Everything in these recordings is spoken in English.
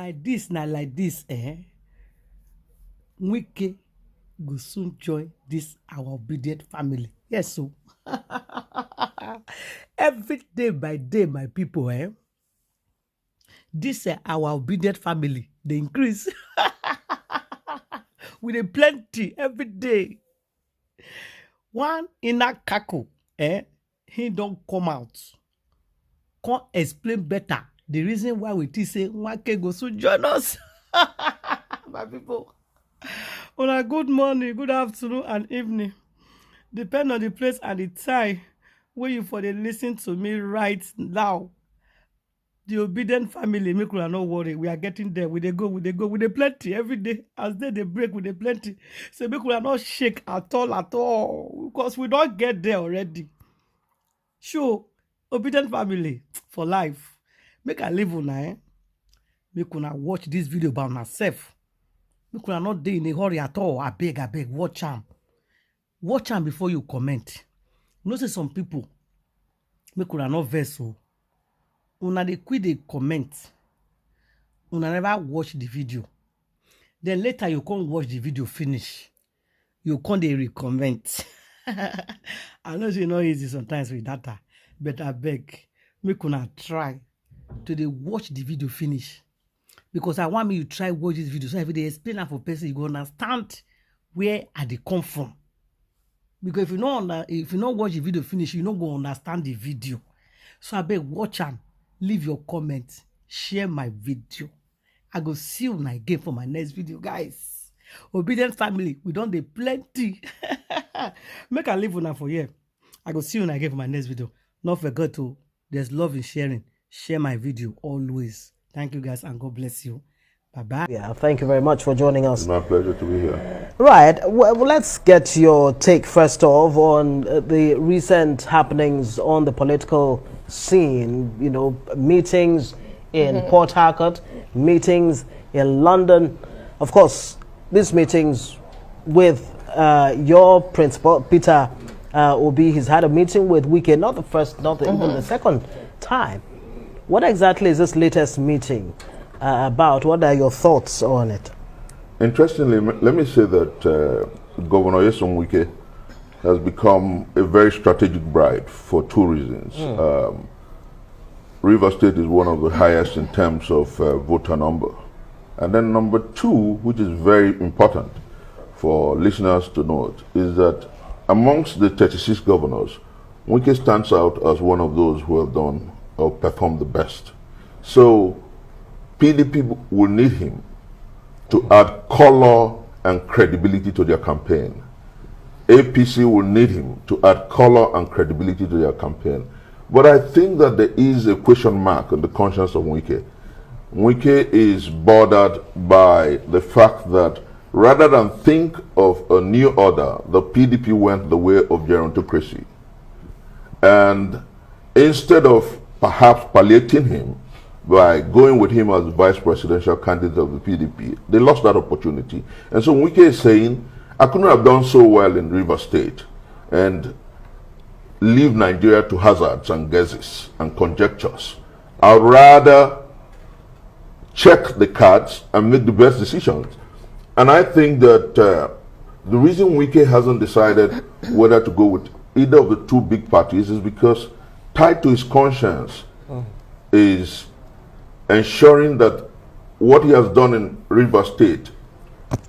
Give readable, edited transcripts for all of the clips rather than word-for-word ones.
like this, Wike go soon join this our obedient family. Yes, so every day by day, my people, this our obedient family, they increase. With a plenty every day. One inner cackle, he don't come out. Can't explain better the reason why we say Wike go soon join us. My people. Well, good morning, good afternoon, and evening. Depend on the place and the time where you for the listen to me right now. The obedient family, make una no worry. We are getting there. We dey go, with the plenty every day. As they break with the plenty. So make una not shake at all. Because we don't get there already. Sure, obedient family for life. Make I live una, Make una watch this video by myself. Make una not dey in a hurry at all. I beg, watch am. Watch am before you comment. You know say some people, make una not vex o. Una dey quick dey comment. Una never watch the video. Then later you come watch the video finish. You come dey recommend. I know it's not easy sometimes with data, but I beg, make una try to dey watch the video finish. Because I want me to try watch this video. So if they explain that for person, you go understand where I dey come from. Because if you don't watch the video finish, you don't go understand the video. So I beg, watch am. Leave your comments, share my video. I go see you again for my next video, guys. Obedient family, we don't dey plenty. Make I leave una for here. I go see you again for my next video. Not forget to, there's love in sharing. Share my video always. Thank you, guys, and God bless you. Bye-bye. Yeah, thank you very much for joining us. It's my pleasure to be here. Right. Well, let's get your take first off on the recent happenings on the political scene. You know, meetings in Port Harcourt, meetings in London. Of course, these meetings with your principal, Peter Obi, he's had a meeting with Wike, not the first, not even the second time. What exactly is this latest meeting about? What are your thoughts on it? Interestingly, let me say that Governor Wike has become a very strategic bride for two reasons. Rivers State is one of the highest in terms of voter number. And then number two, which is very important for listeners to note, is that amongst the 36 governors, Wike stands out as one of those who have done or performed the best. So PDP will need him to add color and credibility to their campaign. APC will need him to add color and credibility to their campaign. But I think that there is a question mark on the conscience of Wike. Wike is bordered by the fact that rather than think of a new order, the PDP went the way of gerontocracy. And instead of perhaps palliating him by going with him as the vice presidential candidate of the PDP, they lost that opportunity. And so Wike is saying, I couldn't have done so well in Rivers State and leave Nigeria to hazards and guesses and conjectures. I'd rather check the cards and make the best decisions. And I think that the reason Wike hasn't decided whether to go with either of the two big parties is because tied to his conscience is ensuring that what he has done in Rivers State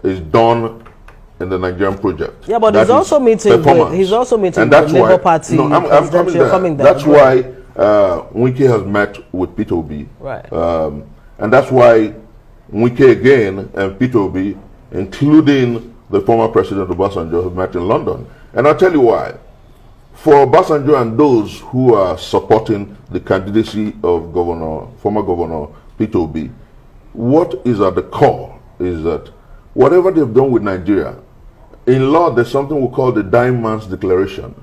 is done in the Nigerian project. Yeah, but he's also meeting with the Labour Party. No, I'm coming there. That's why Wike has met with Peter Obi. Right. And that's why Wike again and Peter Obi, including the former president Obasanjo, have met in London. And I'll tell you why. For Obasanjo and those who are supporting the candidacy of former Governor Peter Obi, what is at the core is that whatever they've done with Nigeria, in law there's something we call the dying man's declaration.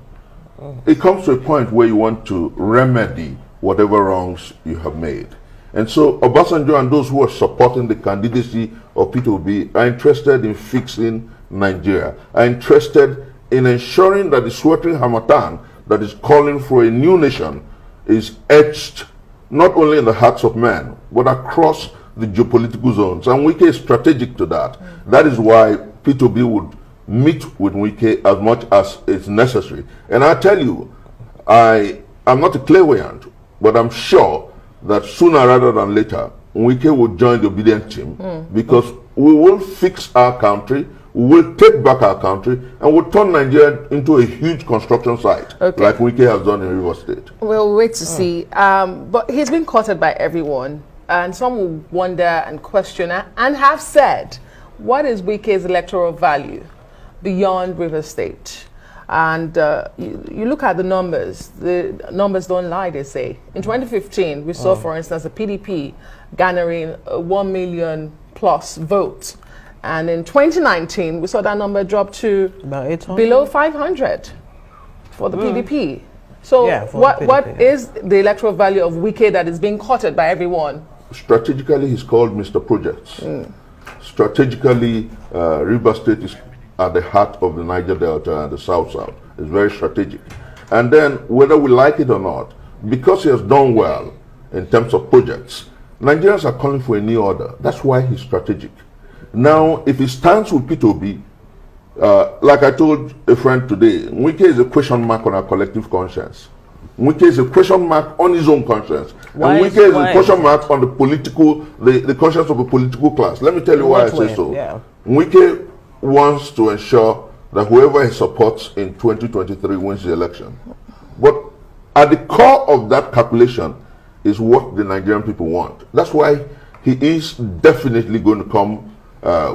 It comes to a point where you want to remedy whatever wrongs you have made. And so Obasanjo and those who are supporting the candidacy of Peter Obi are interested in fixing Nigeria, are interested in ensuring that the sweltering harmattan that is calling for a new nation is etched not only in the hearts of men, but across the geopolitical zones. And Wike is strategic to that. That is why P2B would meet with Wike as much as it's necessary. And I tell you, I'm not a clairvoyant, but I'm sure that sooner rather than later, Wike will join the obedient team because we will fix our country, we will take back our country, and we'll turn Nigeria into a huge construction site, like Wike has done in River State. We'll wait to see. But he's been courted by everyone, and some will wonder and question and have said, what is Wike's electoral value beyond River State? And you look at the numbers don't lie, they say. In 2015, we saw, for instance, the PDP garnering 1 million plus votes. And in 2019, we saw that number drop to below 500 for the PDP. So what is the electoral value of Wike that is being courted by everyone? Strategically, he's called Mr. Projects. Strategically, River State is at the heart of the Niger Delta and the South-South. It's very strategic. And then, whether we like it or not, because he has done well in terms of projects, Nigerians are calling for a new order. That's why he's strategic. Now, if he stands with P2B, like I told a friend today, Wike is a question mark on our collective conscience. Wike is a question mark on his own conscience. And Wike is a question mark on the political, the conscience of the political class. Let me tell you why I say so. Wike wants to ensure that whoever he supports in 2023 wins the election. But at the core of that calculation is what the Nigerian people want. That's why he is definitely going to come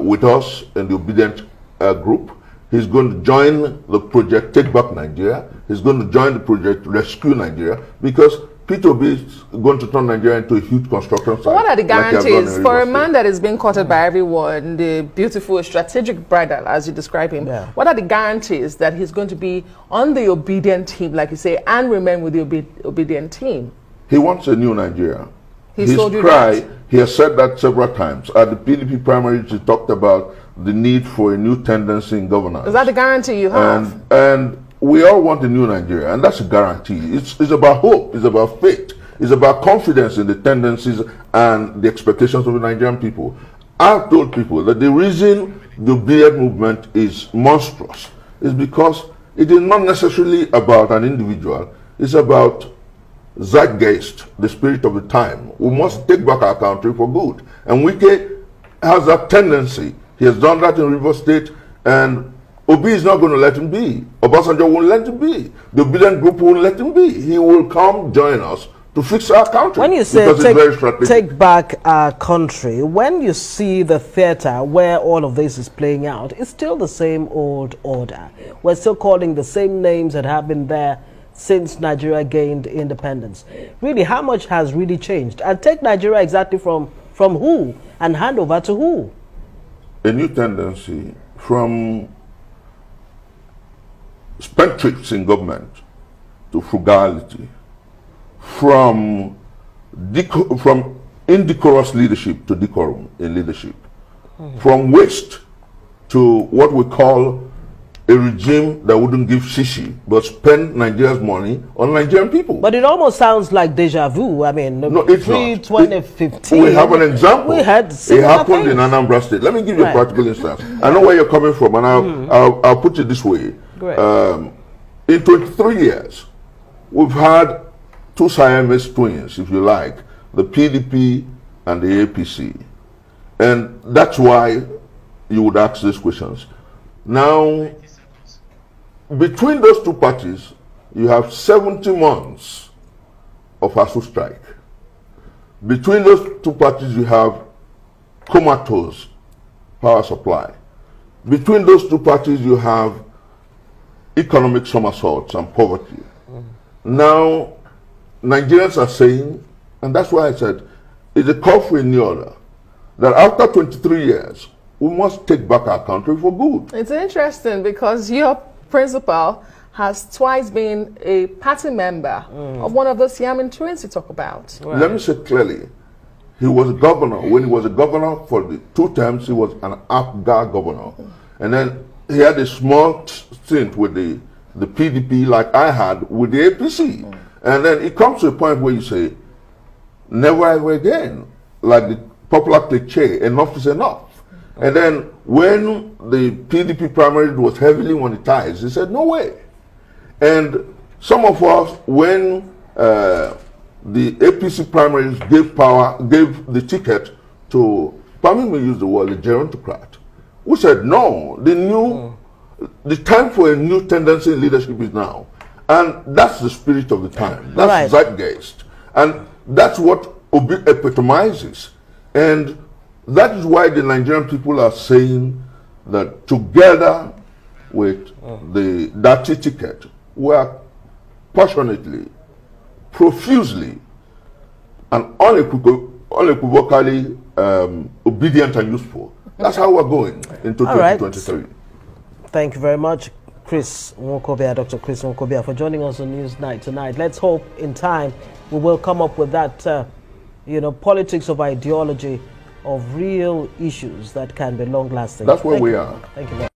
with us in the obedient group. He's going to join the project Take Back Nigeria. He's going to join the project Rescue Nigeria, because P2B is going to turn Nigeria into a huge construction site. What are the guarantees for a man that is being courted by everyone, the beautiful strategic bridal, as you describe him? What are the guarantees that he's going to be on the obedient team, like you say, and remain with the obedient team? He wants a new Nigeria. His cry, he has said that several times. At the PDP primaries, he talked about the need for a new tendency in governance. Is that the guarantee you have? And we all want a new Nigeria, and that's a guarantee. It's about hope, it's about faith, it's about confidence in the tendencies and the expectations of the Nigerian people. I've told people that the reason the obedient movement is monstrous is because it is not necessarily about an individual, it's about zeitgeist, the spirit of the time. We must take back our country for good. And Wike has that tendency. He has done that in River State, and Obi is not going to let him be. Obasanjo won't let him be. The obedient group won't let him be. He will come join us to fix our country. When you say take back our country, when you see the theater where all of this is playing out, it's still the same old order. We're still calling the same names that have been there since Nigeria gained independence. Really, how much has really changed? And take Nigeria exactly from who and hand over to who? A new tendency from spendthrifts in government to frugality, from indecorous leadership to decorum in leadership, from waste to what we call a regime that wouldn't give shishi but spend Nigeria's money on Nigerian people. But it almost sounds like deja vu. I mean, no, it's pre-2015. We have an example. We had it happened in Anambra State. Let me give you a practical instance. I know where you're coming from, and I'll put it this way. In 23 years, we've had two Siamese twins, if you like, the PDP and the APC. And that's why you would ask these questions. Now, between those two parties, you have 70 months of ASU strike. Between those two parties, you have comatose power supply. Between those two parties, you have economic somersaults and poverty. Now, Nigerians are saying, and that's why I said, it's a call for a new order, that after 23 years, we must take back our country for good. It's interesting because your principal has twice been a party member of one of those Siamese twins you talk about. Let me say clearly, he was a governor. When he was a governor for the 2 terms, he was an APGA governor. And then he had a small stint with the PDP like I had with the APC. And then it comes to a point where you say, never ever again. Like the popular cliche, enough is enough. And then when the PDP primary was heavily monetized, he said, no way. And some of us, when the APC primaries gave the ticket to, permit me to use the word, the gerontocrat, we said, no, the time for a new tendency in leadership is now. And that's the spirit of the time. That's zeitgeist. And that's what Obi epitomizes. And that is why the Nigerian people are saying that together with the dirty ticket, we are passionately, profusely, and unequivocally obedient and useful. That's how we're going into 2023. Thank you very much, Chris Nwokobia, Dr. Chris Nwokobia, for joining us on Newsnight tonight. Let's hope in time we will come up with that, politics of ideology, of real issues that can be long-lasting. That's where we are. Thank you very much.